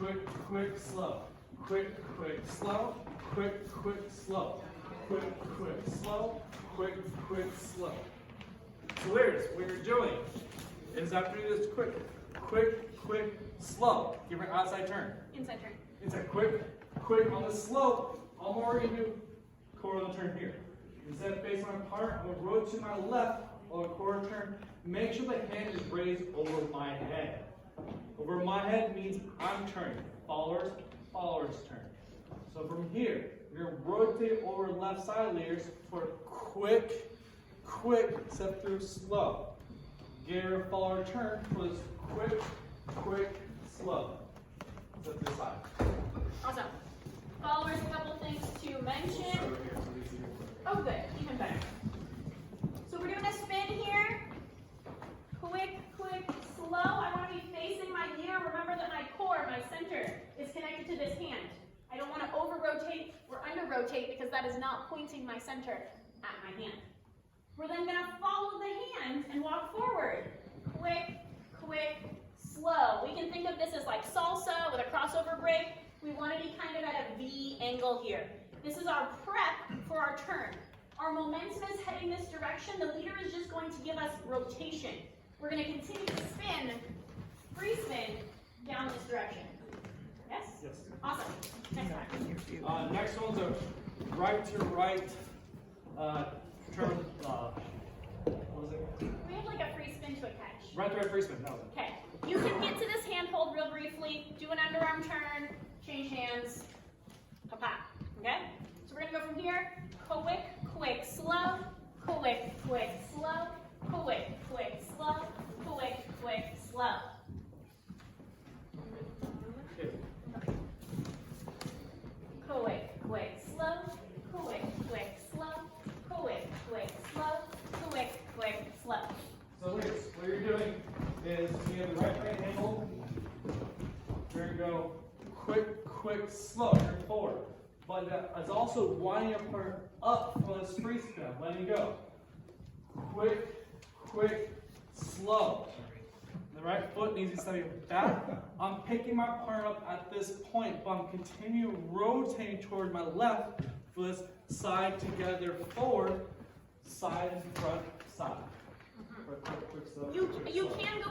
quick, quick, slow. Quick, quick, slow. Quick, quick, slow. Quick, quick, slow. Quick, quick, slow. So here's what you're doing is after you do this quick, quick, quick, slow. Give her an outside turn. Inside turn. Inside quick, quick on the slope. All more you do quarter the turn here. Instead of facing my partner, I'm going to rotate to my left on a quarter turn. Make sure the hand is raised over my head. Over my head means I'm turning. Followers, followers turn. So from here, you're going to rotate over left side leaders for quick, quick, step through slow. Get your follower turn for this quick, quick, slow. Step through side. Awesome. Followers, a couple things to mention. Oh, good. Even better. So we're doing a spin here. Quick, quick, slow. I want to be facing my ear. Remember that my core, my center, is connected to this hand. I don't want to over-rotate or under-rotate because that is not pointing my center at my hand. We're then going to follow the hand and walk forward. Quick, quick, slow. We can think of this as like salsa with a crossover break. We want to be kind of at a V angle here. This is our prep for our turn. Our momentum is heading this direction. The leader is just going to give us rotation. We're going to continue to spin, free spin, down this direction. Yes? Yes. Awesome. Next time. Next one's a right to right turn. What was it? We have like a free spin to a catch. Right to right free spin. No. Okay. You can get to this hand hold real briefly, do an underarm turn, change hands, pop. Okay? So we're going to go from here, quick, quick, slow, quick, quick, slow, quick, quick, slow, quick, quick, slow. Quick, quick, slow, quick, quick, slow, quick, quick, slow, quick, quick, slow. So here's what you're doing is you have the right handle. You're going to go quick, quick, slow. Turn forward. But it's also winding your partner up for this free spin. Letting go. Quick, quick, slow. The right foot needs to be stepping back. I'm picking my partner up at this point, but I'm continuing rotating toward my left for this side together forward, side, front, side. Quick, quick, slow, You quick, you slow. can go